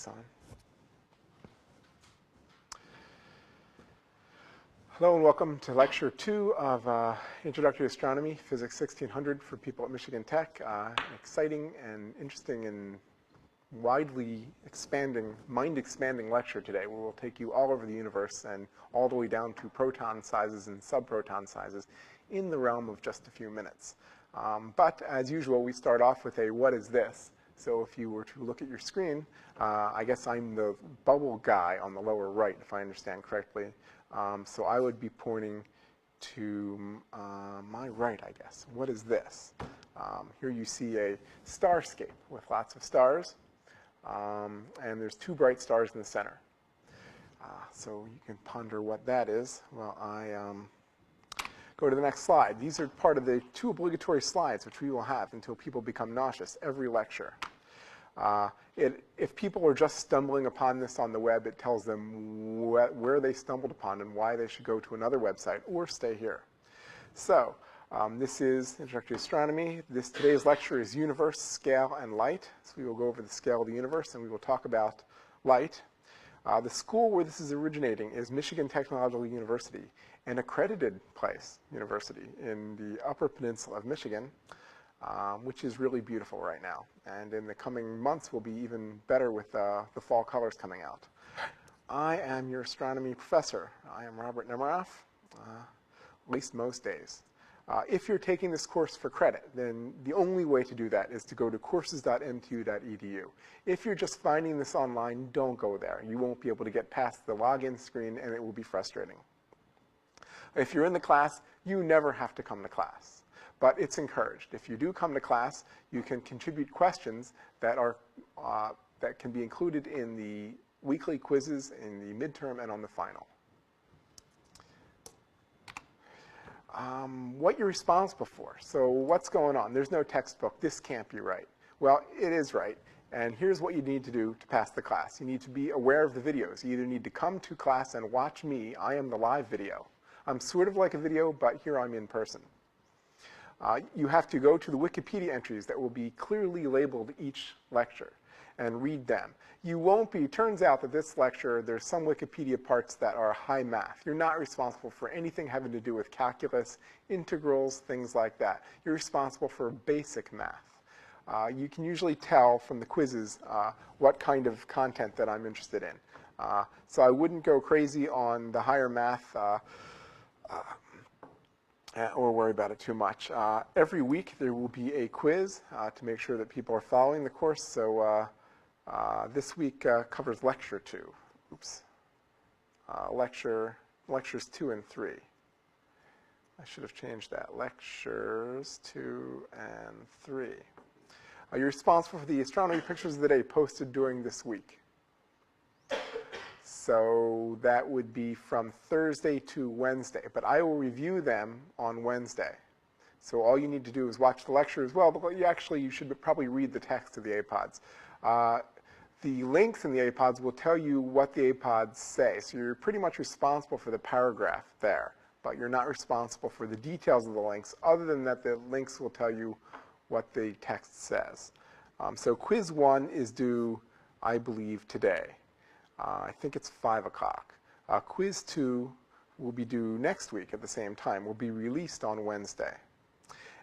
Mic's on. Hello and welcome to Lecture 2 of Introductory to Astronomy, Physics 1600 for people at Michigan Tech. An exciting and interesting and widely expanding, mind-expanding lecture today where we'll take you all over the universe and all the way down to proton sizes and subproton sizes in the realm of just a few minutes. But as usual, we start off with a what is this? So if you were to look at your screen, I guess I'm the bubble guy on the lower right, if I understand correctly. So I would be pointing to my right, I guess. What is this? Here you see a starscape with lots of stars, and there's two bright stars in the center. So you can ponder what that is. Well, go to the next slide. These are part of the two obligatory slides which we will have until people become nauseous every lecture. If people are just stumbling upon this on the web, it tells them where they stumbled upon and why they should go to another website or stay here. So this is Introductory to Astronomy. Today's lecture is Universe, Scale, and Light. So we will go over the scale of the universe and we will talk about light. The school where this is originating is Michigan Technological University, an accredited university in the Upper Peninsula of Michigan, which is really beautiful right now. And in the coming months will be even better with the fall colors coming out. I am your astronomy professor. I am Robert Nemiroff, at least most days. If you're taking this course for credit, then the only way to do that is to go to courses.mtu.edu. If you're just finding this online, don't go there. You won't be able to get past the login screen, and it will be frustrating. If you're in the class, you never have to come to class. But it's encouraged. If you do come to class, you can contribute questions that can be included in the weekly quizzes, in the midterm, and on the final. What you're responsible for. So what's going on? There's no textbook. This can't be right. Well, it is right. And here's what you need to do to pass the class. You need to be aware of the videos. You either need to come to class and watch me. I am the live video. I'm sort of like a video, but here I'm in person. You have to go to the Wikipedia entries that will be clearly labeled each lecture and read them. You won't be, turns out that this lecture, there's some Wikipedia parts that are high math. You're not responsible for anything having to do with calculus, integrals, things like that. You're responsible for basic math. You can usually tell from the quizzes what kind of content that I'm interested in. So I wouldn't go crazy on the higher math or worry about it too much. Every week there will be a quiz to make sure that people are following the course. So this week covers lecture 2. Oops. Lectures 2 and 3. I should have changed that. Lectures 2 and 3. You're responsible for the astronomy pictures of the day posted during this week. So that would be from Thursday to Wednesday. But I will review them on Wednesday. So all you need to do is watch the lecture as well. But you should probably read the text of the APODs. The links in the APODs will tell you what the APODs say. So you're pretty much responsible for the paragraph there. But you're not responsible for the details of the links, other than that the links will tell you what the text says. So quiz 1 is due, I believe, today. I think it's 5 o'clock. Quiz 2 will be due next week at the same time. Will be released on Wednesday.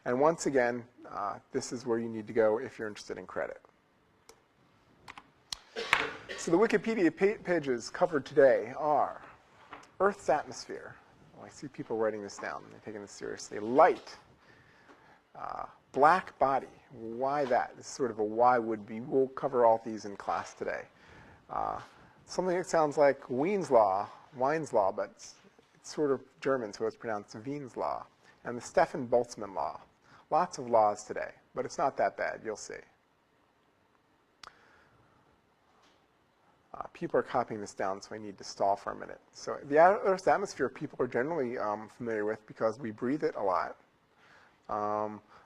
And once again, this is where you need to go if you're interested in credit. So the Wikipedia pages covered today are Earth's atmosphere. Oh, I see people writing this down. They're taking this seriously. Light. Black body. Why that? This is sort of a why would be. We'll cover all these in class today. Something that sounds like Wien's law, but it's sort of German, so it's pronounced Wien's law. And the Stefan-Boltzmann law. Lots of laws today, but it's not that bad. You'll see. People are copying this down, so I need to stall for a minute. So the Earth's atmosphere people are generally familiar with because we breathe it a lot.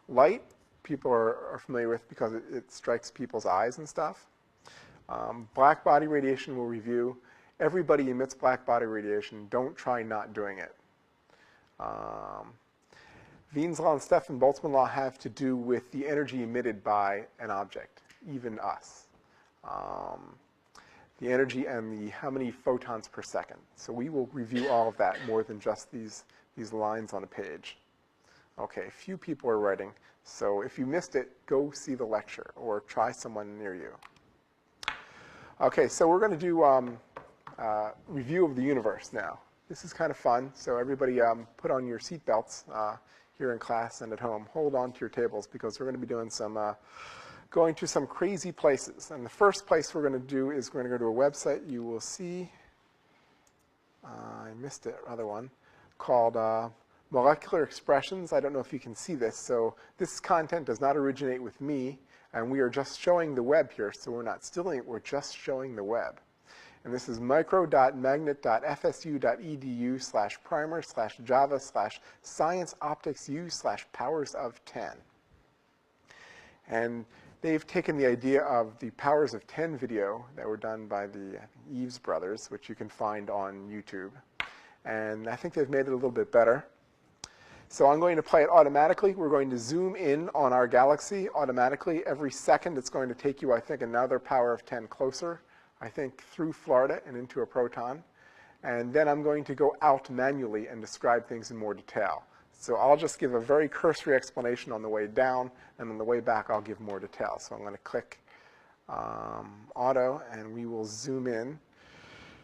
Light, people are familiar with because it strikes people's eyes and stuff. Black body radiation we'll review. Everybody emits black body radiation. Don't try not doing it. Wien's law and Stefan-Boltzmann law have to do with the energy emitted by an object, even us. the energy, and the how many photons per second. So we will review all of that more than just these lines on a page. Okay, few people are writing. So if you missed it, go see the lecture or try someone near you. Okay, so we're going to do review of the universe now. This is kind of fun. So everybody put on your seatbelts here in class and at home. Hold on to your tables because we're going to be doing some going to some crazy places. And the first place we're going to do is we're going to go to a website you will see. I missed it, other one, called Molecular Expressions. I don't know if you can see this. So this content does not originate with me, and we are just showing the web here. So we're not stealing it, we're just showing the web. And this is micro.magnet.fsu.edu/primer/java/scienceopticsu/powers of 10. And they've taken the idea of the Powers of 10 video that were done by the Eaves brothers, which you can find on YouTube. And I think they've made it a little bit better. So I'm going to play it automatically. We're going to zoom in on our galaxy automatically. Every second it's going to take you, I think, another power of 10 closer, I think, through Florida and into a proton. And then I'm going to go out manually and describe things in more detail. So I'll just give a very cursory explanation on the way down, and on the way back I'll give more detail. So I'm going to click auto, and we will zoom in.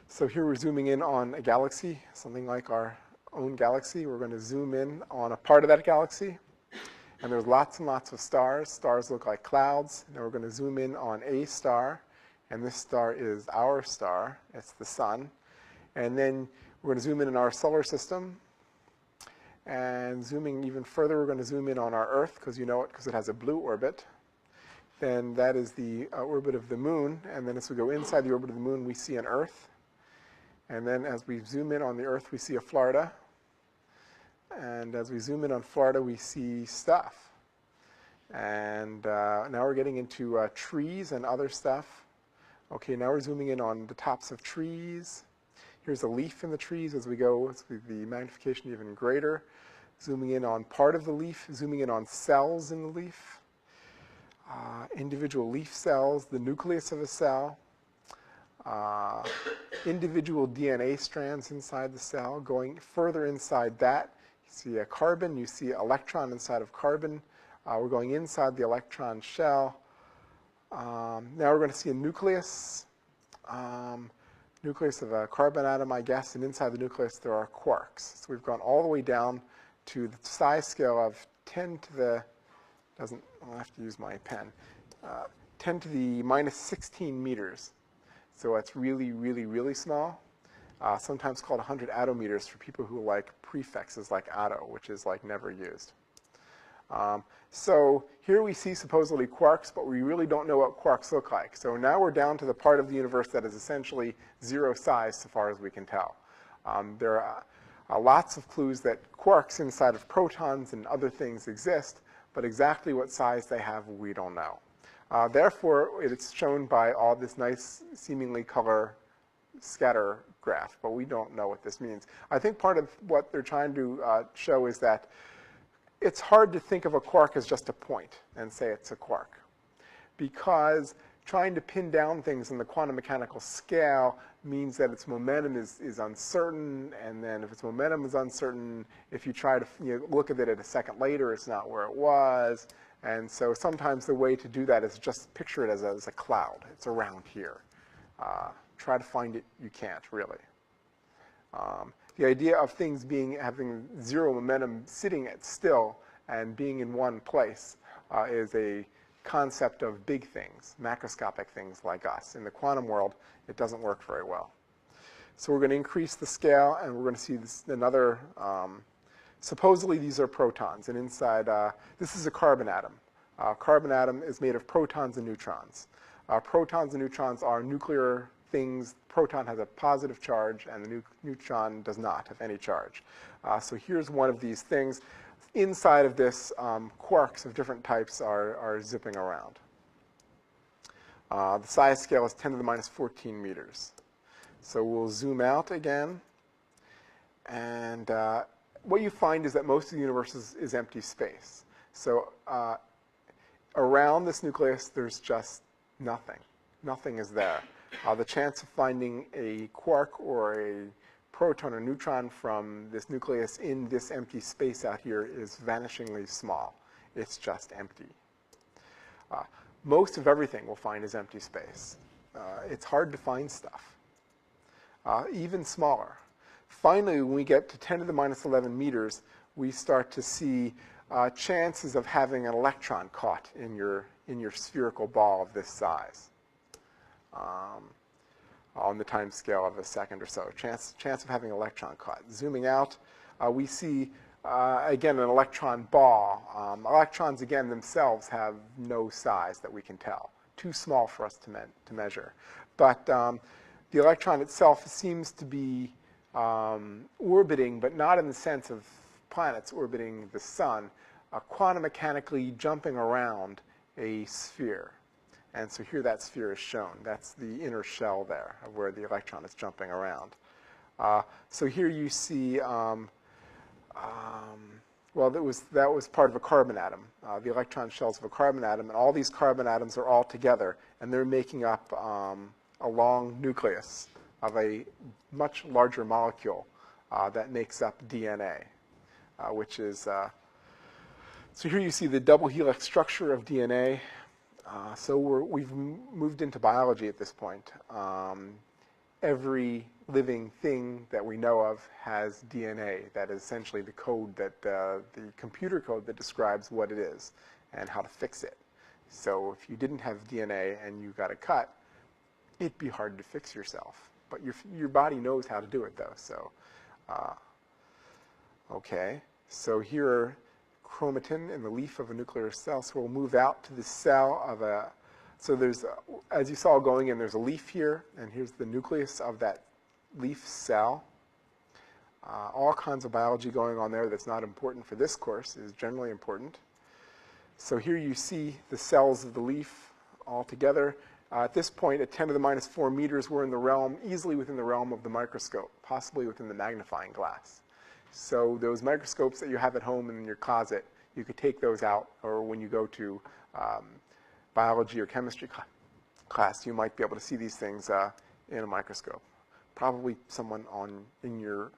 So here we're zooming in on a galaxy, something like our own galaxy. We're going to zoom in on a part of that galaxy. And there's lots and lots of stars. Stars look like clouds. And then we're going to zoom in on a star. And this star is our star. It's the sun. And then we're going to zoom in our solar system. And zooming even further, we're going to zoom in on our Earth, because you know it, because it has a blue orbit. Then that is the orbit of the moon. And then as we go inside the orbit of the moon, we see an Earth. And then as we zoom in on the Earth, we see a Florida. And as we zoom in on Florida, we see stuff. And now we're getting into trees and other stuff. Okay, now we're zooming in on the tops of trees. Here's a leaf in the trees. As we go, it's the magnification even greater. Zooming in on part of the leaf, zooming in on cells in the leaf. Individual leaf cells, the nucleus of a cell. Individual DNA strands inside the cell. Going further inside that, you see a carbon, you see an electron inside of carbon. We're going inside the electron shell. Now we're going to see a nucleus. Nucleus of a carbon atom, I guess, and inside the nucleus there are quarks. So we've gone all the way down to the size scale of 10 to the, I'll have to use my pen, 10 to the minus 16 meters. So it's really, really, really small. Sometimes called 100 attometers for people who like prefixes like atto, which is like never used. So here we see supposedly quarks, but we really don't know what quarks look like. So now we're down to the part of the universe that is essentially zero size so far as we can tell. There are lots of clues that quarks inside of protons and other things exist, but exactly what size they have, we don't know. Therefore, it's shown by all this nice, seemingly color scatter graph, but we don't know what this means. I think part of what they're trying to show is that it's hard to think of a quark as just a point and say it's a quark, because trying to pin down things in the quantum mechanical scale means that its momentum is uncertain, and then if its momentum is uncertain, if you try to look at it a second later, it's not where it was. And so sometimes the way to do that is just picture it as a cloud. It's around here. Try to find it, you can't really. The idea of things having zero momentum sitting still and being in one place is a concept of big things, macroscopic things like us. In the quantum world, it doesn't work very well. So we're going to increase the scale, and we're going to see another, supposedly these are protons. And inside, this is a carbon atom. Carbon atom is made of protons and neutrons. Protons and neutrons are nuclear things. Proton has a positive charge, and the neutron does not have any charge. So here's one of these things. Inside of this, quarks of different types are zipping around. The size scale is 10 to the minus 14 meters. So we'll zoom out again. And what you find is that most of the universe is empty space. So around this nucleus, there's just nothing. Nothing is there. the chance of finding a quark or a proton or neutron from this nucleus in this empty space out here is vanishingly small. It's just empty. Most of everything we'll find is empty space. It's hard to find stuff, even smaller. Finally, when we get to 10 to the minus 11 meters, we start to see chances of having an electron caught in your spherical ball of this size. On the time scale of a second or so. Chance of having an electron caught. Zooming out, we see, again, an electron ball. Electrons, again, themselves have no size that we can tell. Too small for us to measure. But the electron itself seems to be orbiting, but not in the sense of planets orbiting the sun, quantum mechanically jumping around a sphere. And so here that sphere is shown. That's the inner shell there of where the electron is jumping around. So here you see, well, that was part of a carbon atom, the electron shells of a carbon atom, and all these carbon atoms are all together, and they're making up a long nucleus of a much larger molecule that makes up DNA, which is, so here you see the double helix structure of DNA. So we've moved into biology at this point. Every living thing that we know of has DNA. That is essentially the code that, the computer code that describes what it is and how to fix it. So if you didn't have DNA and you got a cut, it'd be hard to fix yourself. But your body knows how to do it, though. So, okay. So here are chromatin in the leaf of a nuclear cell. So we'll move out to the cell of a, so there's, as you saw going in, there's a leaf here, and here's the nucleus of that leaf cell. All kinds of biology going on there that's not important for this course is generally important. So here you see the cells of the leaf all together. At this point, at 10 to the minus 4 meters, we're in the realm, easily within the realm of the microscope, possibly within the magnifying glass. So those microscopes that you have at home and in your closet, you could take those out, or when you go to biology or chemistry class, you might be able to see these things in a microscope. Probably someone in your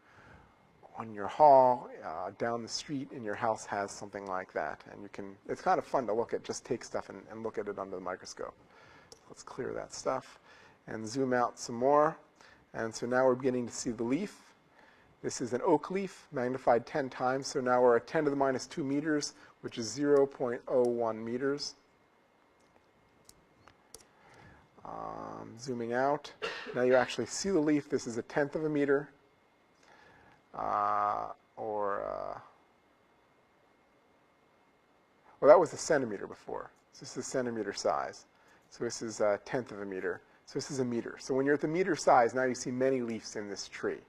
hall, down the street in your house has something like that, and you can. It's kind of fun to look at. Just take stuff and look at it under the microscope. Let's clear that stuff and zoom out some more. And so now we're beginning to see the leaf. This is an oak leaf magnified 10 times. So now we're at 10 to the minus 2 meters, which is 0.01 meters. Zooming out. Now you actually see the leaf. This is 1/10 of a meter. Well, that was a centimeter before. So this is centimeter size. So this is 1/10 of a meter. So this is a meter. So when you're at the meter size, now you see many leaves in this tree.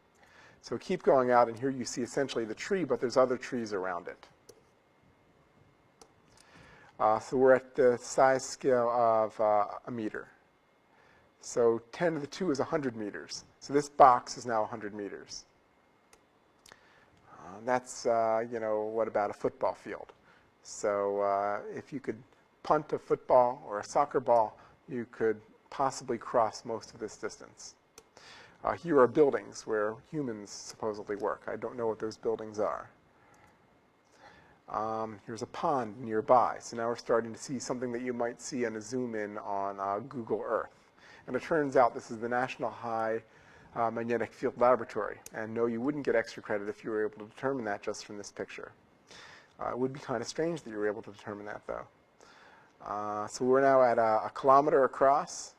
So keep going out, and here you see essentially the tree, but there's other trees around it. So we're at the size scale of a meter. So 10 to the 2 is 100 meters. So this box is now 100 meters. That's, what about a football field? So if you could punt a football or a soccer ball, you could possibly cross most of this distance. Here are buildings where humans supposedly work. I don't know what those buildings are. Here's a pond nearby. So now we're starting to see something that you might see in a zoom in on Google Earth. And it turns out this is the National High Magnetic Field Laboratory. And no, you wouldn't get extra credit if you were able to determine that just from this picture. It would be kind of strange that you were able to determine that, though. So we're now at a kilometer across,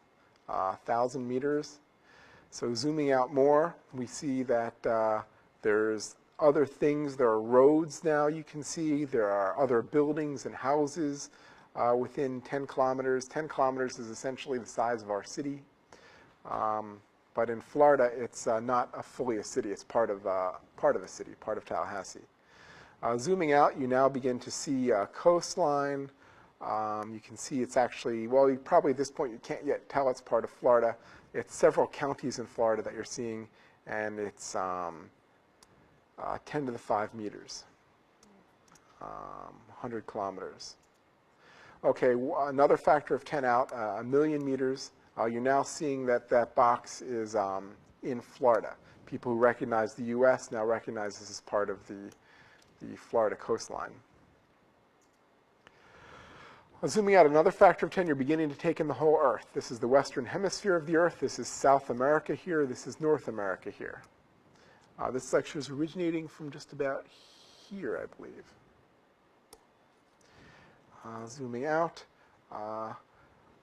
1,000 meters. So zooming out more, we see that there's other things. There are roads now you can see. There are other buildings and houses within 10 kilometers. 10 kilometers is essentially the size of our city. But in Florida, it's not fully a city. It's part of a city, part of Tallahassee. Zooming out, you now begin to see a coastline. You can see it's actually, well, probably at this point you can't yet tell it's part of Florida. It's several counties in Florida that you're seeing, and it's 10 to the 5 meters, 100 kilometers. Okay, another factor of 10 out, 1 million meters. You're now seeing that that box is in Florida. People who recognize the U.S. now recognize this as part of the Florida coastline. Zooming out another factor of 10, you're beginning to take in the whole Earth. This is the western hemisphere of the Earth. This is South America here. This is North America here. This lecture is originating from just about here, I believe. Zooming out,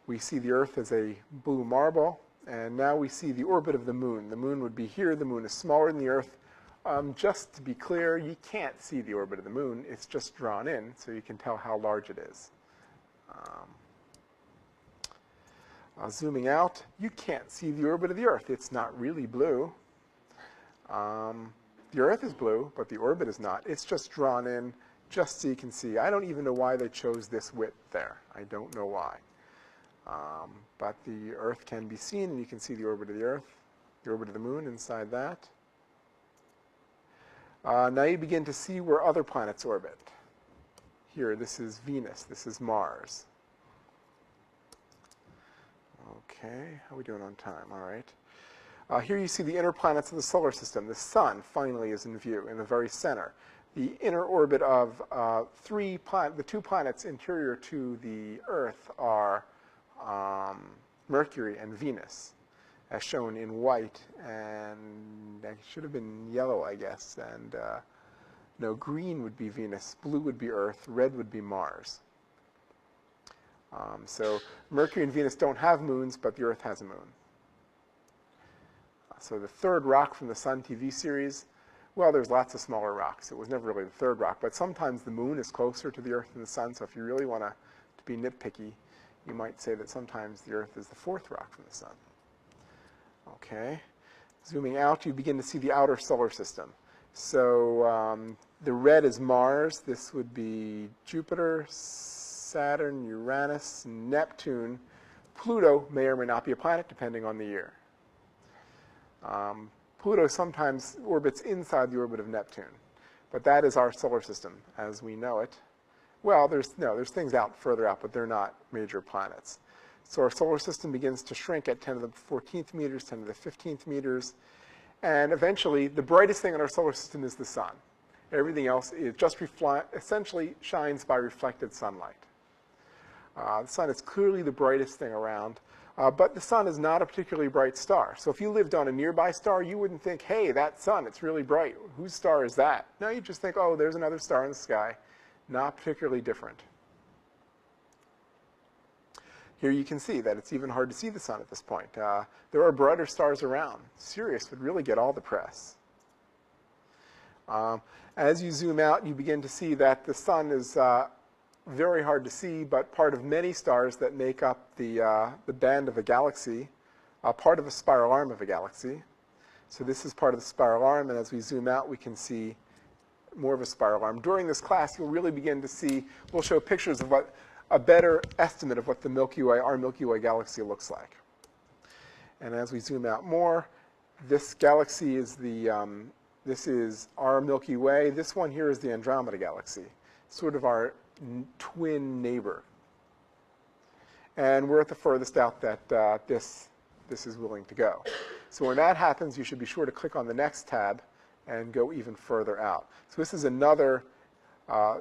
we see the Earth as a blue marble, and now we see the orbit of the Moon. The Moon would be here. The Moon is smaller than the Earth. Just to be clear, you can't see the orbit of the Moon. It's just drawn in, so you can tell how large it is. Zooming out, you can't see the orbit of the Earth. It's not really blue. The Earth is blue, but the orbit is not. It's just drawn in just so you can see. I don't even know why they chose this width there. I don't know why. But the Earth can be seen, and you can see the orbit of the Earth, the orbit of the Moon inside that. Now you begin to see where other planets orbit. Here, this is Venus. This is Mars. Okay, how are we doing on time? All right. Here you see the inner planets of the solar system. The Sun finally is in view in the very center. The inner orbit of the two planets interior to the Earth are Mercury and Venus, as shown in white, and it should have been yellow, I guess. And no, green would be Venus, blue would be Earth, red would be Mars. So Mercury and Venus don't have moons, but the Earth has a moon. So the third rock from the Sun TV series, well, there's lots of smaller rocks. It was never really the third rock, but sometimes the moon is closer to the Earth than the Sun, so if you really want to be nitpicky, you might say that sometimes the Earth is the fourth rock from the Sun. Okay. Zooming out, you begin to see the outer solar system. So the red is Mars. This would be Jupiter, Saturn, Uranus, Neptune. Pluto may or may not be a planet, depending on the year. Pluto sometimes orbits inside the orbit of Neptune, but that is our solar system as we know it. Well, there's things further out, but they're not major planets. So our solar system begins to shrink at 10 to the 14th meters, 10 to the 15th meters, and eventually the brightest thing in our solar system is the Sun. Everything else is just essentially shines by reflected sunlight. The Sun is clearly the brightest thing around. But the Sun is not a particularly bright star. So if you lived on a nearby star, you wouldn't think, hey, that Sun, it's really bright. Whose star is that? No, you just think, oh, there's another star in the sky. Not particularly different. Here you can see that it's even hard to see the Sun at this point. There are brighter stars around. Sirius would really get all the press. As you zoom out, you begin to see that the Sun is very hard to see, but part of many stars that make up the band of a galaxy, part of a spiral arm of a galaxy. So this is part of the spiral arm, and as we zoom out, we can see more of a spiral arm. During this class, you'll really begin to see, we'll show pictures of a better estimate of what the Milky Way, our Milky Way galaxy looks like. And as we zoom out more, this galaxy is this is our Milky Way. This one here is the Andromeda galaxy, sort of our twin neighbor. And we're at the furthest out that this is willing to go. So when that happens, you should be sure to click on the next tab and go even further out. So this is another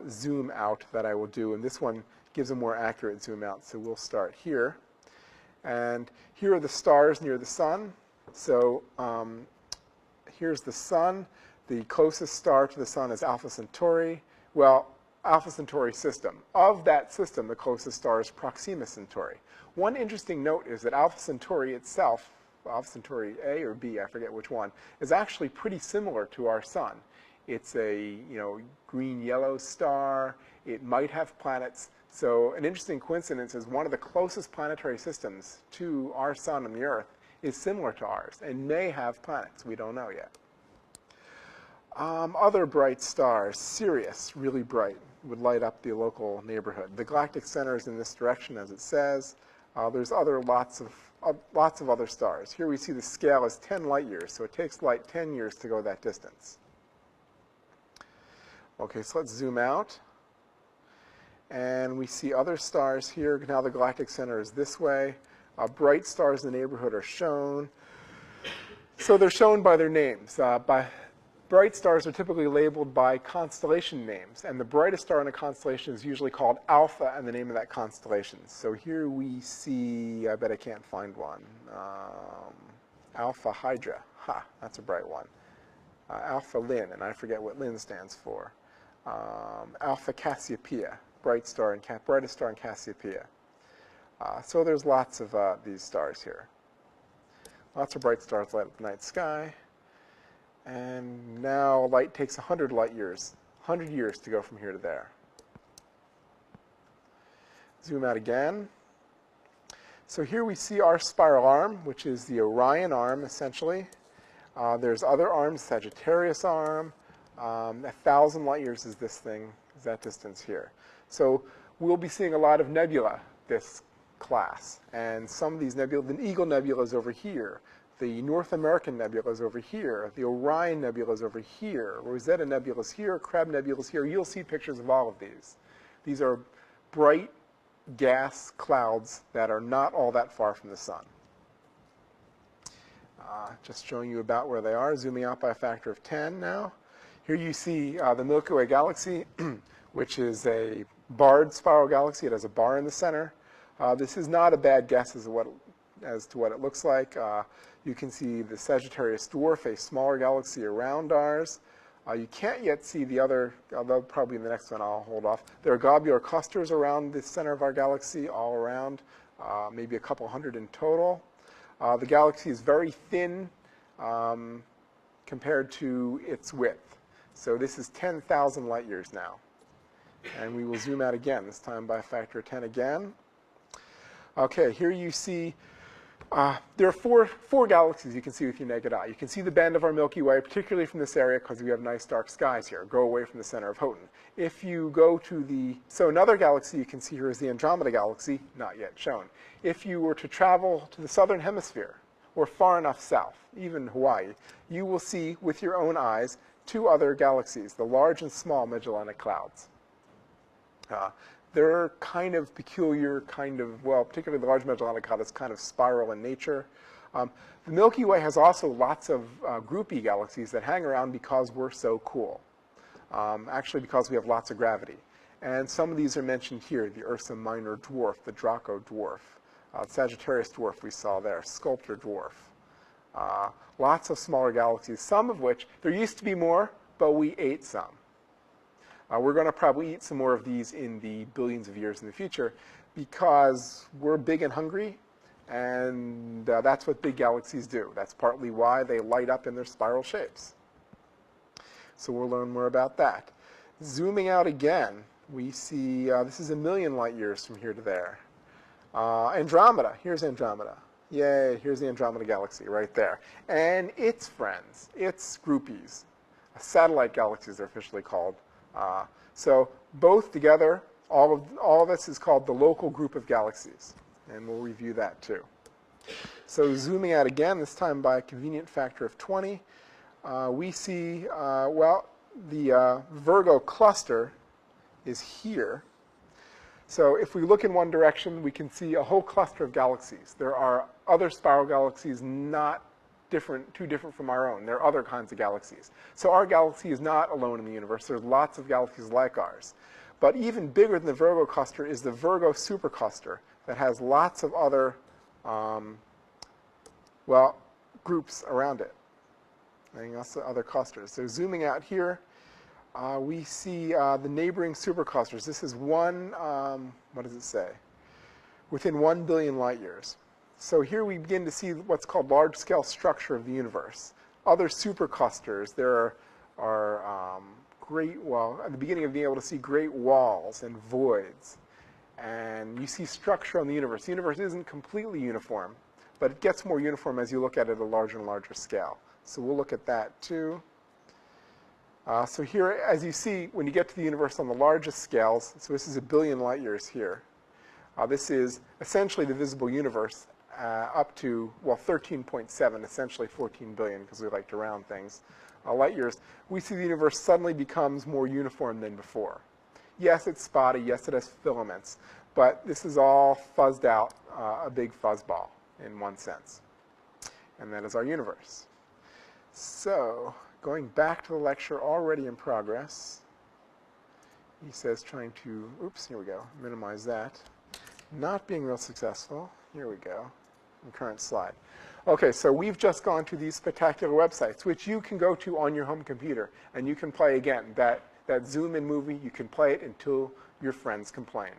zoom out that I will do, and this one gives a more accurate zoom out. So we'll start here. And here are the stars near the Sun. So here's the Sun. The closest star to the Sun is Alpha Centauri. Well, Alpha Centauri system. Of that system, the closest star is Proxima Centauri. One interesting note is that Alpha Centauri itself, Alpha Centauri A or B, I forget which one, is actually pretty similar to our Sun. It's a green-yellow star. It might have planets. So an interesting coincidence is one of the closest planetary systems to our Sun and the Earth is similar to ours and may have planets. We don't know yet. Other bright stars, Sirius, really bright, would light up the local neighborhood. The galactic center is in this direction, as it says. There's lots of other stars. Here we see the scale is 10 light years, so it takes light 10 years to go that distance. Okay, so let's zoom out. And we see other stars here. Now the galactic center is this way. Bright stars in the neighborhood are shown. So they're shown by their names. Bright stars are typically labeled by constellation names, and the brightest star in a constellation is usually called Alpha and the name of that constellation. So here we see, I bet I can't find one, Alpha Hydra. Ha, that's a bright one. Alpha Lin, and I forget what Lin stands for. Alpha Cassiopeia, brightest star in Cassiopeia. So there's lots of these stars here. Lots of bright stars light up the night sky. And now light takes 100 light years, 100 years to go from here to there. Zoom out again. So here we see our spiral arm, which is the Orion arm, essentially. There's other arms, Sagittarius arm. 1,000 light years is this thing, is that distance here. So we'll be seeing a lot of nebula this class. And some of these nebula, the Eagle Nebula is over here. The North American Nebula is over here. The Orion Nebula is over here. Rosetta Nebula is here. Crab Nebula is here. You'll see pictures of all of these. These are bright gas clouds that are not all that far from the sun. Just showing you about where they are, zooming out by a factor of 10 now. Here you see the Milky Way galaxy, which is a barred spiral galaxy. It has a bar in the center. This is not a bad guess as to what it looks like. You can see the Sagittarius dwarf, a smaller galaxy around ours. You can't yet see the other, although probably in the next one I'll hold off. There are globular clusters around the center of our galaxy, all around, maybe a couple hundred in total. The galaxy is very thin compared to its width. So this is 10,000 light years now. And we will zoom out again, this time by a factor of 10 again. Okay, here you see, there are four galaxies you can see with your naked eye. You can see the band of our Milky Way, particularly from this area because we have nice dark skies here. Go away from the center of Houghton. If you go to so another galaxy you can see here is the Andromeda Galaxy, not yet shown. If you were to travel to the southern hemisphere, or far enough south, even Hawaii, you will see with your own eyes two other galaxies, the Large and Small Magellanic Clouds. They're kind of peculiar, well, particularly the Large Magellanic Cloud is kind of spiral in nature. The Milky Way has also lots of groupie galaxies that hang around because we're so cool. Actually, because we have lots of gravity. And some of these are mentioned here, the Ursa Minor dwarf, the Draco dwarf, Sagittarius dwarf we saw there, Sculptor dwarf. Lots of smaller galaxies, some of which, there used to be more, but we ate some. We're going to probably eat some more of these in the billions of years in the future because we're big and hungry, and that's what big galaxies do. That's partly why they light up in their spiral shapes. So we'll learn more about that. Zooming out again, we see this is 1,000,000 light years from here to there. Andromeda, here's Andromeda. Yay, here's the Andromeda Galaxy right there. And its friends, its groupies, satellite galaxies they're officially called. So both together, all of this is called the local group of galaxies. And we'll review that too. So zooming out again, this time by a convenient factor of 20, we see, well, the Virgo cluster is here. So if we look in one direction, we can see a whole cluster of galaxies. There are other spiral galaxies not too different from our own. There are other kinds of galaxies. So our galaxy is not alone in the universe. There's lots of galaxies like ours. But even bigger than the Virgo cluster is the Virgo supercluster that has lots of other, well, groups around it. And also other clusters. So zooming out here, we see the neighboring superclusters. This is one, what does it say? Within 1 billion light years. So here we begin to see what's called large-scale structure of the universe. Other superclusters, there are great, well, at the beginning of being able to see great walls and voids. And you see structure on the universe. The universe isn't completely uniform, but it gets more uniform as you look at it at a larger and larger scale. So we'll look at that too. So here, as you see, when you get to the universe on the largest scales, so this is 1 billion light years here. This is essentially the visible universe up to, well, 13.7, essentially 14 billion, because we like to round things, light years. We see the universe suddenly becomes more uniform than before. Yes, it's spotty. Yes, it has filaments. but this is all fuzzed out, a big fuzzball in one sense. And that is our universe. So going back to the lecture already in progress, he says trying to, oops, here we go, minimize that. Not being real successful. Here we go, in current slide. Okay, so we've just gone to these spectacular websites, which you can go to on your home computer, and you can play again. That Zoom-in movie, you can play it until your friends complain.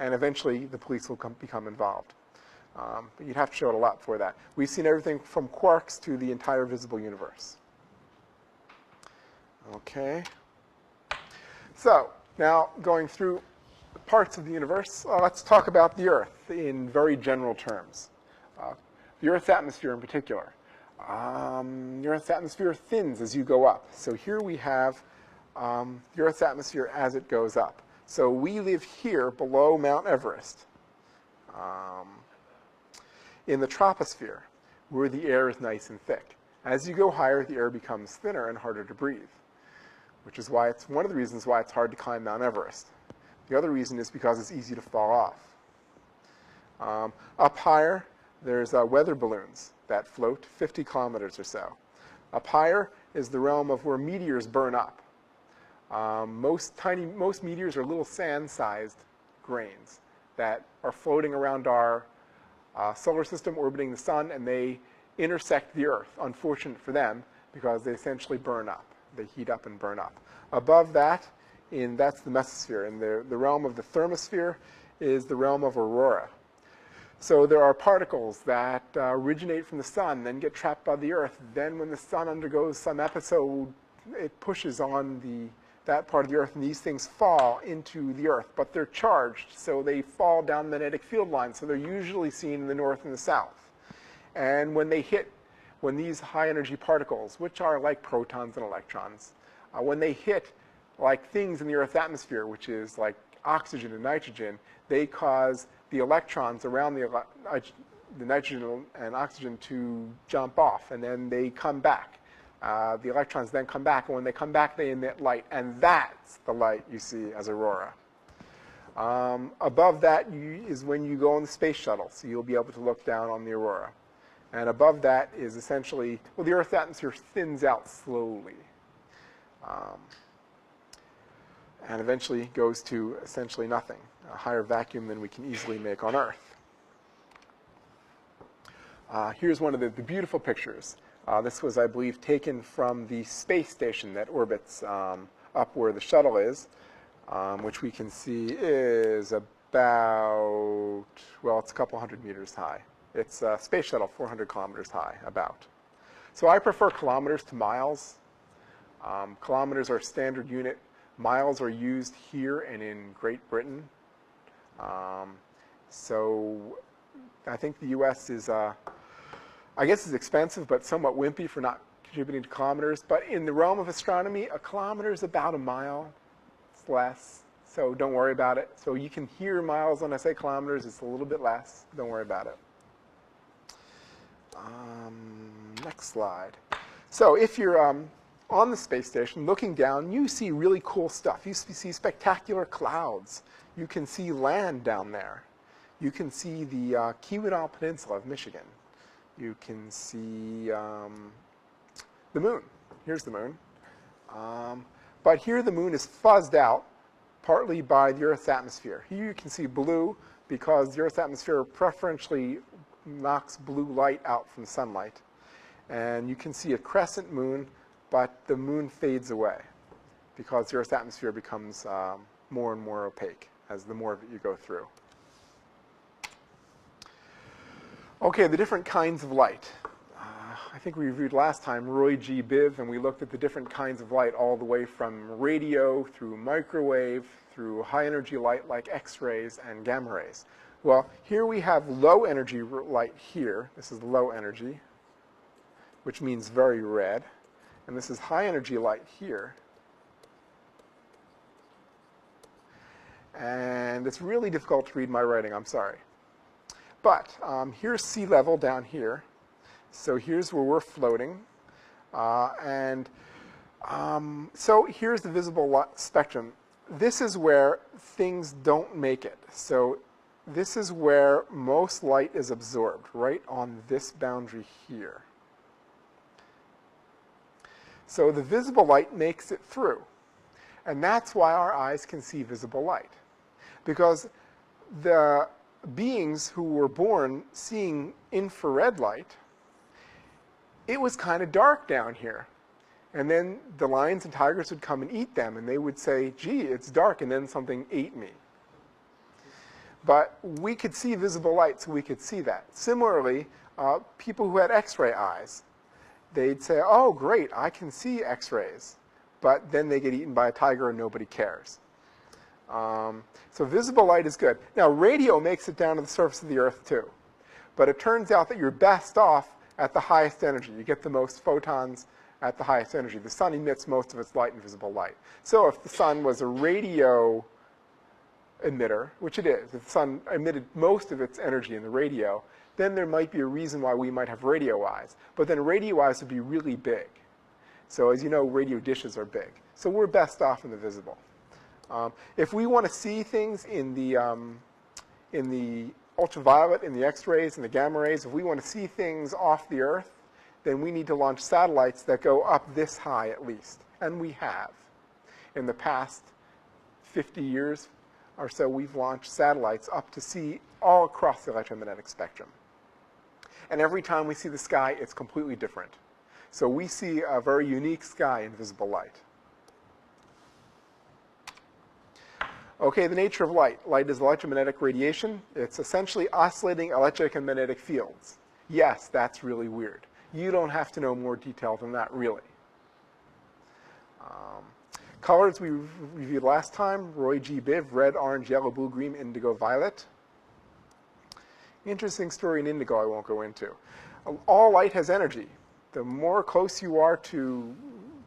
And eventually, the police will become involved. But you'd have to show it a lot for that. We've seen everything from quarks to the entire visible universe. Okay. So now going through parts of the universe, let's talk about the Earth in very general terms. The Earth's atmosphere in particular. The Earth's atmosphere thins as you go up. So here we have the Earth's atmosphere as it goes up. So we live here below Mount Everest. In the troposphere, where the air is nice and thick. As you go higher, the air becomes thinner and harder to breathe, which is why it's one of the reasons why it's hard to climb Mount Everest. The other reason is because it's easy to fall off. Up higher, there's weather balloons that float 50 kilometers or so. Up higher is the realm of where meteors burn up. Most meteors are little sand-sized grains that are floating around our solar system, orbiting the sun, and they intersect the Earth. Unfortunate for them, because they essentially burn up. They heat up and burn up. Above that, that's the mesosphere. And the realm of the thermosphere is the realm of aurora. So there are particles that originate from the sun, then get trapped by the Earth. Then when the sun undergoes some episode, it pushes on that part of the Earth, and these things fall into the Earth. But they're charged, so they fall down magnetic field lines. So they're usually seen in the north and the south. And when these high-energy particles, which are like protons and electrons, when they hit like things in the Earth's atmosphere, which is like oxygen and nitrogen, they cause the electrons around the nitrogen and oxygen to jump off, and then they come back. The electrons then come back, and when they come back, they emit light, and that's the light you see as aurora. Above that is when you go on the space shuttle, so you'll be able to look down on the aurora. And above that is essentially, well, the Earth's atmosphere thins out slowly. And eventually goes to essentially nothing, a higher vacuum than we can easily make on Earth. Here's one of the beautiful pictures. This was, I believe, taken from the space station that orbits up where the shuttle is, which we can see is about, well, it's a couple hundred meters high. It's a space shuttle 400 kilometers high, about. So I prefer kilometers to miles. Kilometers are a standard unit. Miles are used here and in Great Britain. So I think the U.S. is, I guess it's expensive, but somewhat wimpy for not contributing to kilometers. But in the realm of astronomy, a kilometer is about a mile. It's less, so don't worry about it. So you can hear miles when I say kilometers. It's a little bit less. Don't worry about it. Next slide. So if you're on the space station looking down, you see really cool stuff. You see spectacular clouds. You can see land down there. You can see the Keweenaw Peninsula of Michigan. You can see the moon. Here's the moon. But here the moon is fuzzed out partly by the Earth's atmosphere. Here you can see blue because the Earth's atmosphere preferentially knocks blue light out from sunlight. And you can see a crescent moon, but the moon fades away because the Earth's atmosphere becomes more and more opaque as the more of it you go through. Okay, the different kinds of light. I think we reviewed last time Roy G. Biv, and we looked at the different kinds of light all the way from radio through microwave, through high-energy light like X-rays and gamma rays. Well, here we have low-energy light here. This is low energy, which means very red. And this is high-energy light here. And it's really difficult to read my writing, I'm sorry. But here's sea level down here. So here's where we're floating. So here's the visible spectrum. this is where things don't make it. So this is where most light is absorbed, right on this boundary here. So the visible light makes it through. And that's why our eyes can see visible light. Because the beings who were born seeing infrared light, it was kind of dark down here. And then the lions and tigers would come and eat them, and they would say, gee, it's dark, and then something ate me. But we could see visible light, so we could see that. Similarly, people who had X-ray eyes, they'd say, oh, great, I can see X-rays. But then they get eaten by a tiger, and nobody cares. So visible light is good. Now, radio makes it down to the surface of the Earth, too. But it turns out that you're best off at the highest energy. You get the most photons at the highest energy. The sun emits most of its light in visible light. So if the sun was a radio emitter, which it is, if the sun emitted most of its energy in the radio, then there might be a reason why we might have radio eyes. But then radio eyes would be really big. So as you know, radio dishes are big. So we're best off in the visible. If we want to see things in the ultraviolet, in the X-rays, and the gamma rays, if we want to see things off the Earth, then we need to launch satellites that go up this high at least. And we have. In the past 50 years or so, we've launched satellites up to see all across the electromagnetic spectrum. And every time we see the sky, it's completely different. So we see a very unique sky in visible light. Okay, the nature of light. Light is electromagnetic radiation. It's essentially oscillating electric and magnetic fields. Yes, that's really weird. You don't have to know more detail than that, really. Colors we reviewed last time, Roy G. Biv, red, orange, yellow, blue, green, indigo, violet. Interesting story in indigo I won't go into. All light has energy. The more close you are to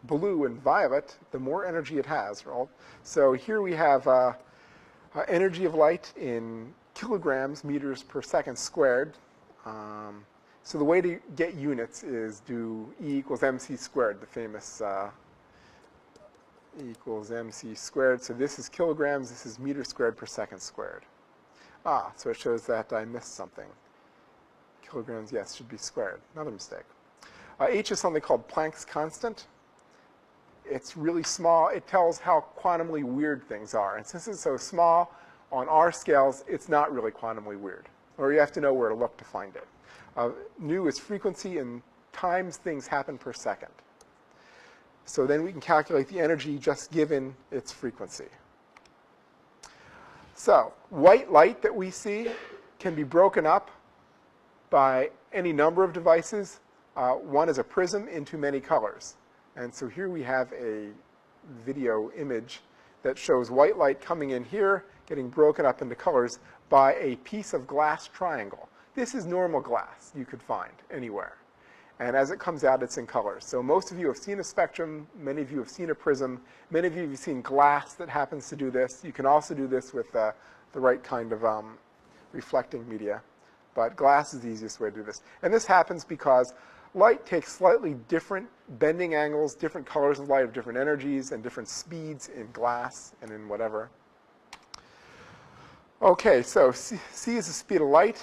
blue and violet, the more energy it has. So here we have energy of light in kilograms, meters per second squared. So the way to get units is do E equals mc squared, the famous E equals mc squared. So this is kilograms, this is meters squared per second squared. So it shows that I missed something. Kilograms, yes, should be squared. Another mistake. H is something called Planck's constant. It's really small. It tells how quantumly weird things are. And since it's so small, on our scales, it's not really quantumly weird. Or you have to know where to look to find it. Nu is frequency, and times things happen per second. So then we can calculate the energy just given its frequency. So white light that we see can be broken up by any number of devices. One is a prism into many colors. And so here we have a video image that shows white light coming in here, getting broken up into colors by a piece of glass triangle. This is normal glass you could find anywhere. And as it comes out, it's in colors. So most of you have seen a spectrum. Many of you have seen a prism. Many of you have seen glass that happens to do this. You can also do this with the right kind of reflecting media. But glass is the easiest way to do this. And this happens because light takes slightly different bending angles, different colors of light of different energies, and different speeds in glass and in whatever. Okay, so c is the speed of light.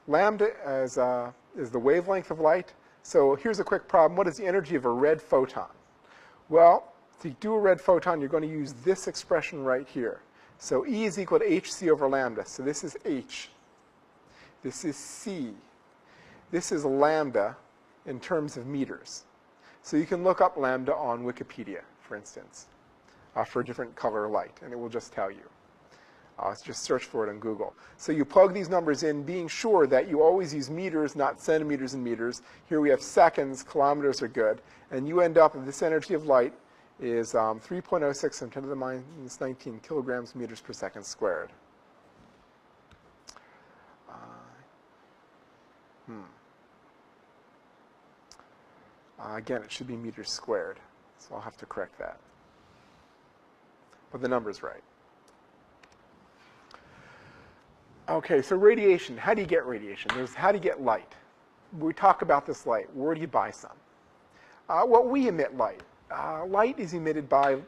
Lambda is the wavelength of light. So here's a quick problem. What is the energy of a red photon? Well, to do a red photon, you're going to use this expression right here. So E is equal to hc over lambda. So this is h. This is c. This is lambda in terms of meters. So you can look up lambda on Wikipedia, for instance, for a different color light, and it will just tell you. Just search for it on Google. So you plug these numbers in, being sure that you always use meters, not centimeters and meters. Here we have seconds, kilometers are good. And you end up with this energy of light is 3.06 and 10 to the minus 19 kilograms meters per second squared. Again, it should be meters squared, so I'll have to correct that. But the number's right. Okay, so radiation. How do you get radiation? How do you get light? We talk about this light. Where do you buy some? Well, we emit light. Light is emitted by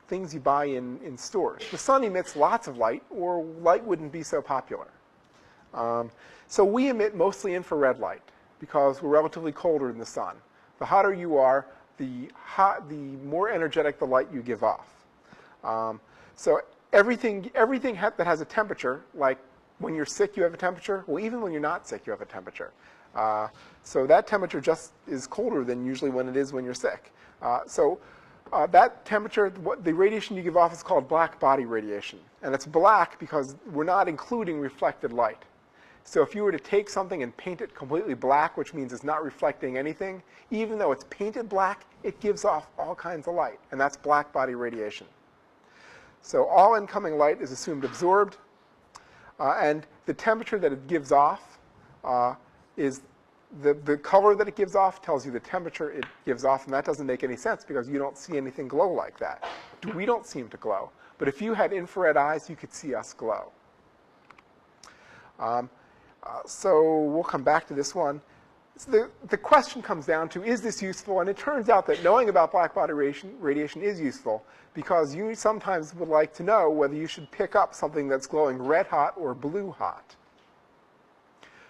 things you buy in stores. The sun emits lots of light, or light wouldn't be so popular. So we emit mostly infrared light because we're relatively colder than the sun. The hotter you are, the more energetic the light you give off. So everything that has a temperature, like when you're sick you have a temperature, well, even when you're not sick you have a temperature. So that temperature just is colder than usually when it is when you're sick. That temperature, the radiation you give off is called black body radiation. And it's black because we're not including reflected light. So if you were to take something and paint it completely black, which means it's not reflecting anything, even though it's painted black, it gives off all kinds of light. And that's black body radiation. So all incoming light is assumed absorbed. And the temperature that it gives off is the color that it gives off tells you the temperature it gives off, and that doesn't make any sense because you don't see anything glow like that. We don't seem to glow. But if you had infrared eyes, you could see us glow. So we'll come back to this one. So the question comes down to, is this useful? And it turns out that knowing about black body radiation is useful because you sometimes would like to know whether you should pick up something that's glowing red hot or blue hot.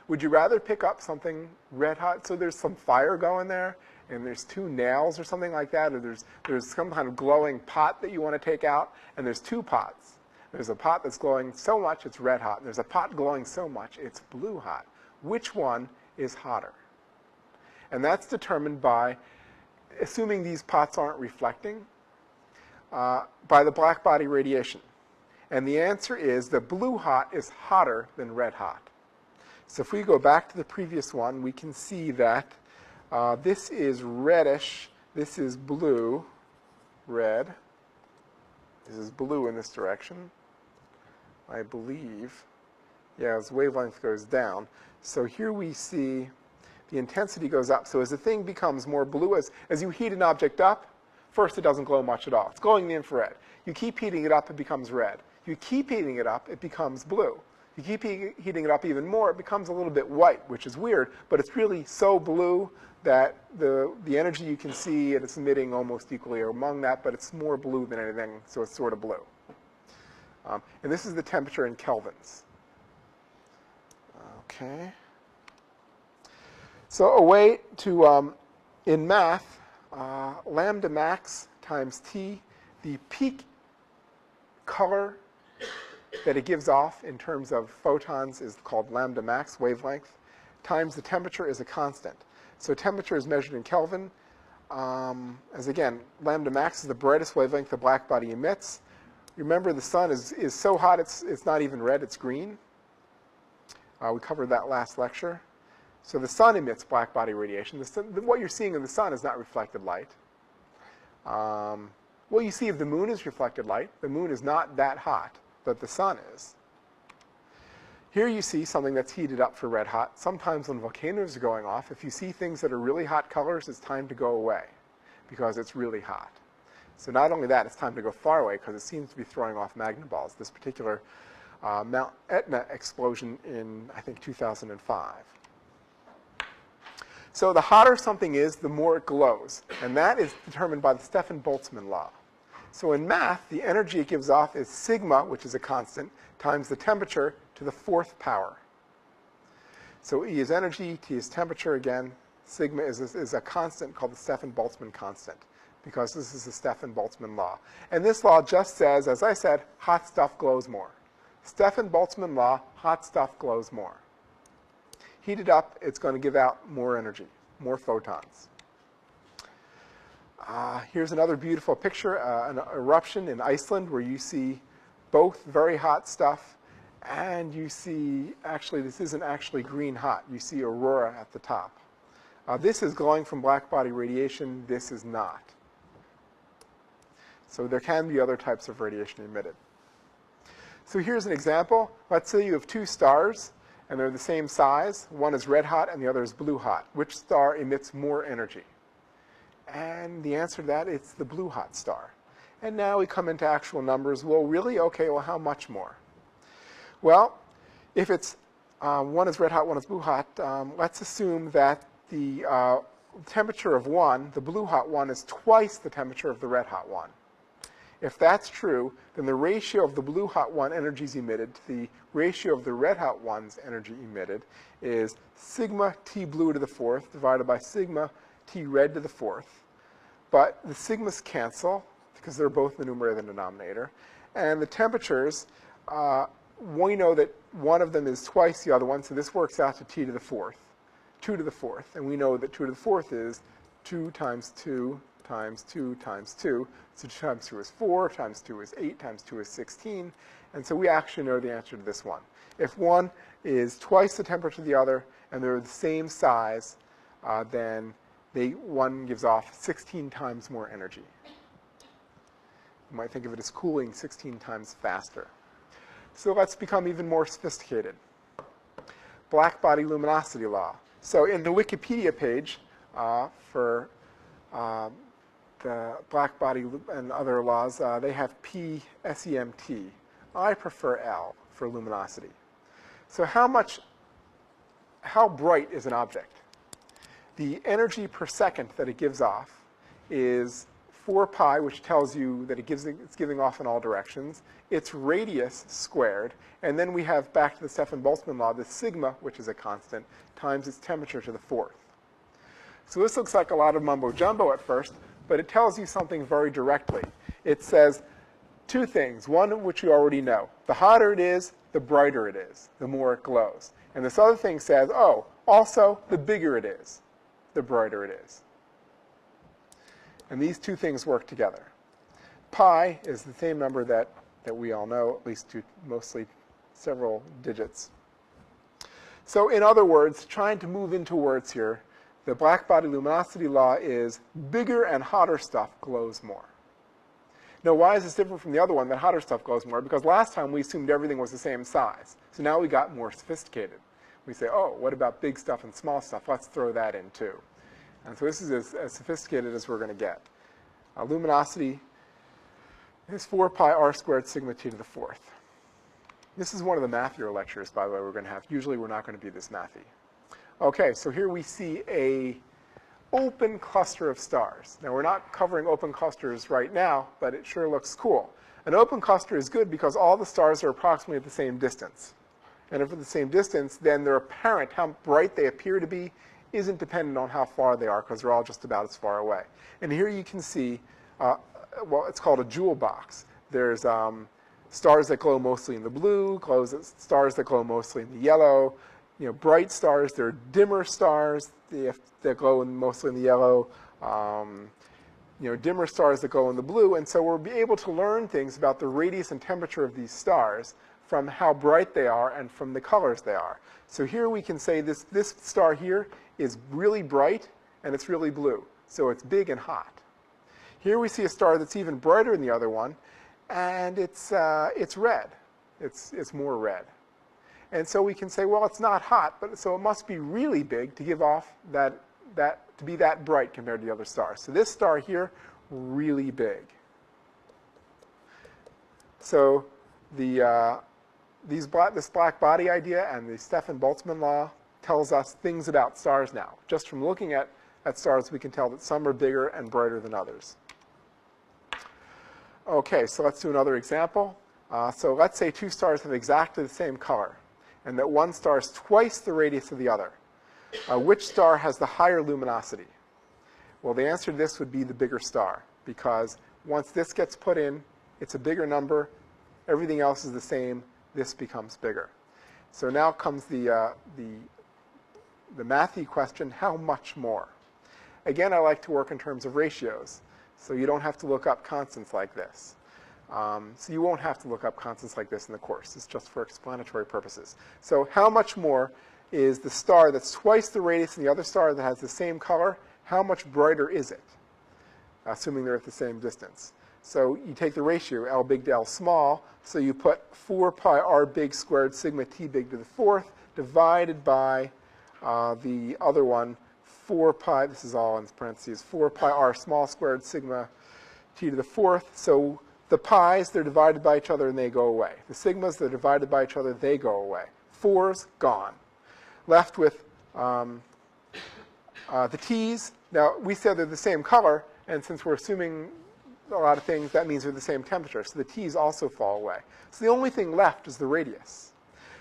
Would you rather pick up something red hot? So there's some fire going there, and there's two nails or something like that, or there's some kind of glowing pot that you want to take out, and there's two pots. There's a pot that's glowing so much it's red hot, and there's a pot glowing so much it's blue hot. Which one is hotter? And that's determined by, assuming these pots aren't reflecting, by the black body radiation. And the answer is that blue hot is hotter than red hot. So if we go back to the previous one, we can see that this is reddish, this is blue, red. This is blue in this direction, I believe. Yeah, as wavelength goes down. So here we see the intensity goes up. So as the thing becomes more blue, as you heat an object up, first it doesn't glow much at all. It's glowing in the infrared. You keep heating it up, it becomes red. You keep heating it up, it becomes blue. You keep heating it up even more, it becomes a little bit white, which is weird, but it's really so blue that the energy you can see and it's emitting almost equally among that, but it's more blue than anything, so it's sort of blue. And this is the temperature in kelvins. Okay. So a way to, in math, lambda max times T, the peak color that it gives off in terms of photons is called lambda max, wavelength, times the temperature is a constant. So temperature is measured in Kelvin. As again, lambda max is the brightest wavelength the black body emits. Remember, the sun is so hot it's not even red, it's green. We covered that last lecture. So the sun emits black body radiation. What you're seeing in the sun is not reflected light. What you see of the moon is reflected light. The moon is not that hot, but the sun is. Here you see something that's heated up for red hot. Sometimes when volcanoes are going off, if you see things that are really hot colors, it's time to go away because it's really hot. So not only that, it's time to go far away because it seems to be throwing off magma balls. This particular Mount Etna explosion in, I think, 2005. So the hotter something is, the more it glows. And that is determined by the Stefan-Boltzmann law. So in math, the energy it gives off is sigma, which is a constant, times the temperature to the fourth power. So E is energy, T is temperature again. Sigma is a constant called the Stefan-Boltzmann constant because this is the Stefan-Boltzmann law. And this law just says, as I said, hot stuff glows more. Stefan-Boltzmann law, hot stuff glows more. Heat it up, it's going to give out more energy, more photons. Here's another beautiful picture, an eruption in Iceland where you see both very hot stuff and you see, actually, this isn't actually green hot. You see aurora at the top. This is glowing from black body radiation. This is not. So there can be other types of radiation emitted. So here's an example. Let's say you have two stars and they're the same size. One is red hot and the other is blue hot. Which star emits more energy? And the answer to that, it's the blue hot star. And now we come into actual numbers. Well, really? Okay, well, how much more? Well, if it's one is red hot, one is blue hot, let's assume that the temperature of one, the blue hot one, is twice the temperature of the red hot one. If that's true, then the ratio of the blue hot one energies emitted to the ratio of the red hot one's energy emitted is sigma T blue to the fourth divided by sigma T red to the fourth. But the sigmas cancel because they're both in the numerator and the denominator. And the temperatures, we know that one of them is twice the other one, so this works out to T to the fourth, 2 to the fourth. And we know that 2 to the fourth is 2 times 2 times 2 times 2. So 2 times 2 is 4, times 2 is 8, times 2 is 16. And so we actually know the answer to this one. If one is twice the temperature of the other and they're the same size, then one gives off 16 times more energy. You might think of it as cooling 16 times faster. So let's become even more sophisticated. Black body luminosity law. So in the Wikipedia page for the black body and other laws, they have P, SEMT. I prefer L for luminosity. So how bright is an object? The energy per second that it gives off is 4 pi, which tells you that it's giving off in all directions, its radius squared, and then we have, back to the Stefan-Boltzmann law, the sigma, which is a constant, times its temperature to the fourth. So this looks like a lot of mumbo-jumbo at first, but it tells you something very directly. It says two things, one of which you already know. The hotter it is, the brighter it is, the more it glows. And this other thing says, oh, also, the bigger it is, the brighter it is. And these two things work together. Pi is the same number that we all know, at least mostly several digits. So in other words, trying to move into words here, the black body luminosity law is bigger and hotter stuff glows more. Now, why is this different from the other one, that hotter stuff glows more? Because last time we assumed everything was the same size. So now we got more sophisticated. We say, oh, what about big stuff and small stuff? Let's throw that in too. And so this is as sophisticated as we're going to get. Luminosity is 4 pi r squared sigma t to the fourth. This is one of the mathier lectures, by the way, we're going to have. Usually we're not going to be this mathy. Okay, so here we see a open cluster of stars. Now, we're not covering open clusters right now, but it sure looks cool. An open cluster is good because all the stars are approximately at the same distance. And if they're the same distance, then they're apparent. How bright they appear to be isn't dependent on how far they are, because they're all just about as far away. And here you can see, well, it's called a jewel box. There's stars that glow mostly in the blue, stars that glow mostly in the yellow. You know, bright stars, they're dimmer stars that glow mostly in the yellow. You know, dimmer stars that glow in the blue. And so we'll be able to learn things about the radius and temperature of these stars from how bright they are and from the colors they are. So here we can say this star here is really bright and it's really blue. So it's big and hot. Here we see a star that's even brighter than the other one, and it's red. It's more red. And so we can say, well, it's not hot, but so it must be really big to give off to be that bright compared to the other stars. So this star here, really big. So this black body idea and the Stefan-Boltzmann law tells us things about stars now. Just from looking at stars, we can tell that some are bigger and brighter than others. Okay, so let's do another example. So let's say two stars have exactly the same color, and that one star is twice the radius of the other. Which star has the higher luminosity? Well, the answer to this would be the bigger star, because once this gets put in, it's a bigger number. Everything else is the same. This becomes bigger. So now comes the mathy question, how much more? Again, I like to work in terms of ratios, so you don't have to look up constants like this. So you won't have to look up constants like this in the course. It's just for explanatory purposes. So how much more is the star that's twice the radius and the other star that has the same color? How much brighter is it, assuming they're at the same distance? So you take the ratio, L big to L small, so you put 4 pi r big squared sigma t big to the fourth divided by the other one, 4 pi, this is all in parentheses, 4 pi r small squared sigma t to the fourth. So the pi's, they're divided by each other and they go away. The sigmas, they're divided by each other, they go away. 4's gone. Left with the t's. Now, we said they're the same color, and since we're assuming a lot of things, that means they're the same temperature. So the t's also fall away. So the only thing left is the radius.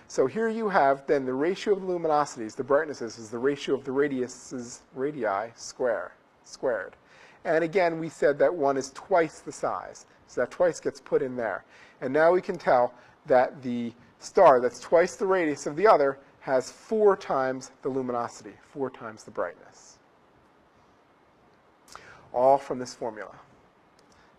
So here you have then the ratio of the luminosities, the brightnesses, is the ratio of the radiuses, radii squared. And again, we said that one is twice the size. So that twice gets put in there. And now we can tell that the star that's twice the radius of the other has 4 times the luminosity, 4 times the brightness. All from this formula.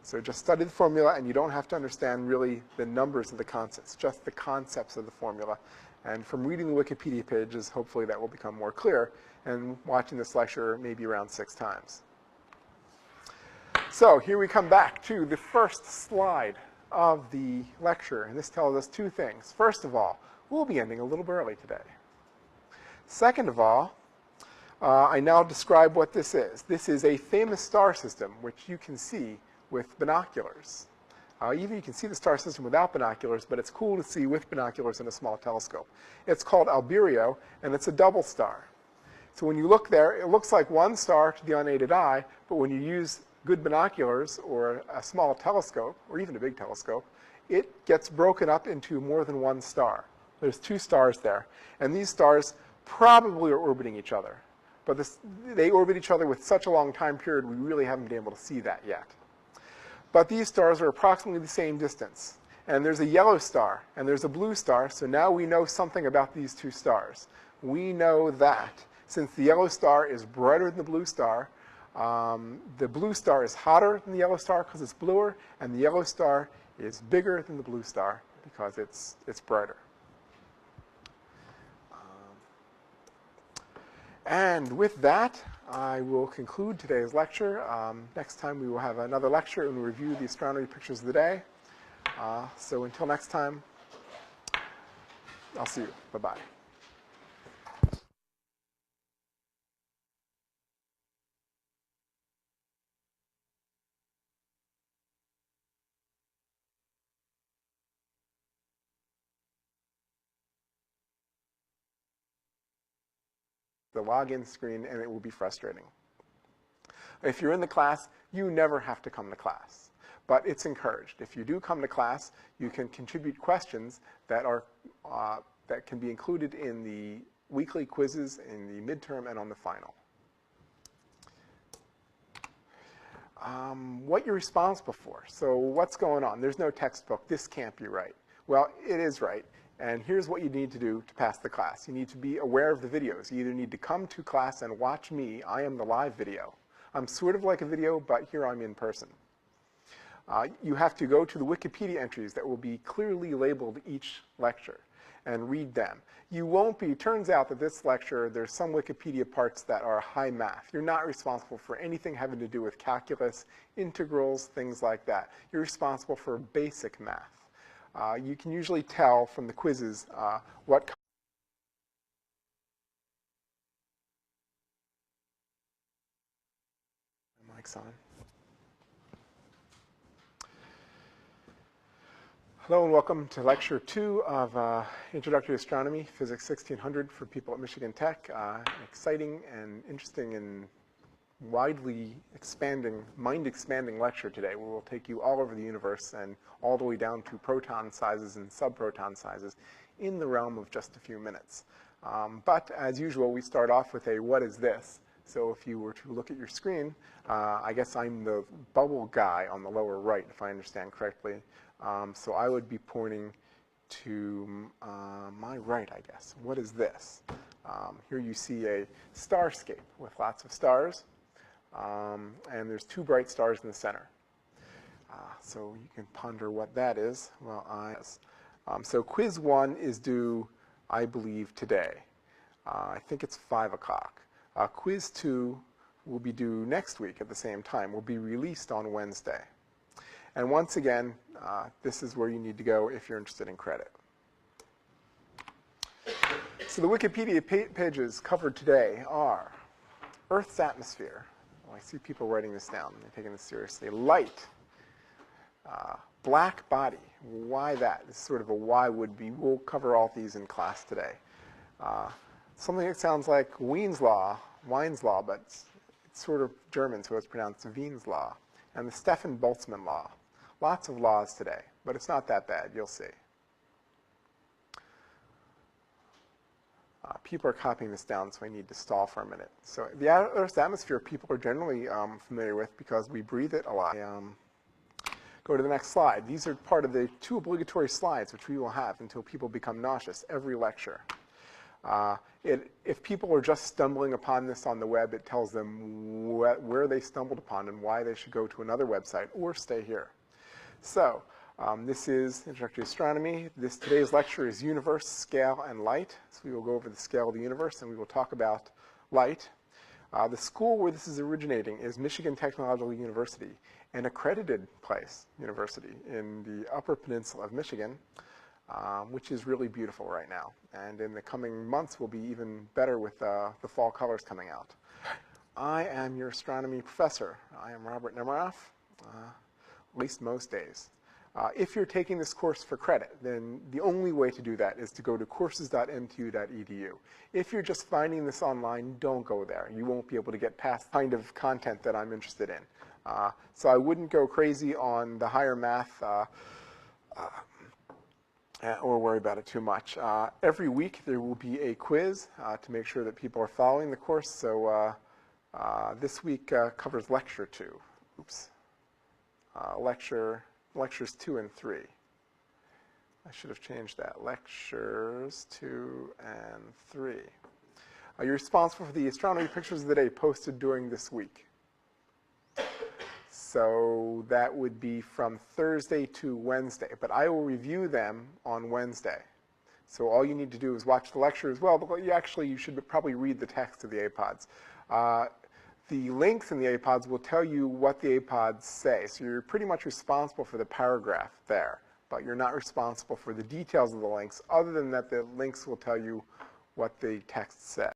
So just study the formula, and you don't have to understand really the numbers of the concepts, just the concepts of the formula. And from reading the Wikipedia pages, hopefully that will become more clear, and watching this lecture maybe around 6 times. So here we come back to the first slide of the lecture, and this tells us 2 things. First of all, we'll be ending a little bit early today. Second of all, I now describe what this is. This is a famous star system, which you can see with binoculars. Even you can see the star system without binoculars, but it's cool to see with binoculars in a small telescope. It's called Albireo, and it's a double star. So when you look there, it looks like one star to the unaided eye, but when you use good binoculars or a small telescope, or even a big telescope, it gets broken up into more than one star. There's 2 stars there, and these stars probably are orbiting each other. But they orbit each other with such a long time period, we really haven't been able to see that yet. But these stars are approximately the same distance. And there's a yellow star, and there's a blue star, so now we know something about these 2 stars. We know that since the yellow star is brighter than the blue star is hotter than the yellow star because it's bluer, and the yellow star is bigger than the blue star because it's brighter. And with that, I will conclude today's lecture. Next time we will have another lecture and review the astronomy pictures of the day. So until next time, I'll see you. Bye-bye. The login screen, and it will be frustrating. If you're in the class, you never have to come to class, but it's encouraged. If you do come to class, you can contribute questions that can be included in the weekly quizzes, in the midterm, and on the final. What you're responsible for. So what's going on? There's no textbook. This can't be right. Well, it is right. And here's what you need to do to pass the class. You need to be aware of the videos. You either need to come to class and watch me. I am the live video. I'm sort of like a video, but here I'm in person. You have to go to the Wikipedia entries that will be clearly labeled each lecture and read them. You won't be, it turns out that this lecture, there's some Wikipedia parts that are high math. You're not responsible for anything having to do with calculus, integrals, things like that. You're responsible for basic math. You can usually tell from the quizzes what mic's on. Hello and welcome to Lecture 2 of Introductory to Astronomy, Physics 1600 for people at Michigan Tech. An exciting and interesting and widely expanding, mind-expanding lecture today where we'll take you all over the universe and all the way down to proton sizes and subproton sizes in the realm of just a few minutes. But as usual, we start off with a what is this? So if you were to look at your screen, I guess I'm the bubble guy on the lower right, if I understand correctly. So I would be pointing to my right, I guess. What is this? Here you see a starscape with lots of stars. And there's 2 bright stars in the center. So you can ponder what that is. Well, so quiz 1 is due, I believe, today. I think it's 5 o'clock. Quiz 2 will be due next week at the same time. Will be released on Wednesday. And once again, this is where you need to go if you're interested in credit. So the Wikipedia pages covered today are Earth's atmosphere. Well, I see people writing this down. They're taking this seriously. Light. Black body. Why that? This is sort of a why would be. We'll cover all these in class today. Something that sounds like Wien's law, but it's sort of German, so it's pronounced Wien's law. and the Stefan-Boltzmann law. Lots of laws today, but it's not that bad, you'll see. People are copying this down, so I need to stall for a minute. So the Earth's atmosphere people are generally familiar with because we breathe it a lot. Go to the next slide. These are part of the 2 obligatory slides which we will have until people become nauseous every lecture. If people are just stumbling upon this on the web, it tells them where they stumbled upon and why they should go to another website or stay here. So this is Introductory to Astronomy. Today's lecture is Universe, Scale, and Light. So we will go over the scale of the universe, and we will talk about light. The school where this is originating is Michigan Technological University, an accredited university in the Upper Peninsula of Michigan, which is really beautiful right now. And in the coming months will be even better with the fall colors coming out. I am your astronomy professor. I am Robert Nemiroff, at least most days. If you're taking this course for credit, then the only way to do that is to go to courses.mtu.edu. If you're just finding this online, don't go there. You won't be able to get past the kind of content that I'm interested in. So I wouldn't go crazy on the higher math or worry about it too much. Every week there will be a quiz to make sure that people are following the course. So this week covers lecture 2. Oops. Lectures 2 and 3. I should have changed that. Lectures 2 and 3. You're responsible for the astronomy pictures of the day posted during this week. So that would be from Thursday to Wednesday, but I will review them on Wednesday. So all you need to do is watch the lecture as well, but you should probably read the text of the APODs. The links in the APODs will tell you what the APODs say. So you're pretty much responsible for the paragraph there, but you're not responsible for the details of the links, other than that the links will tell you what the text says.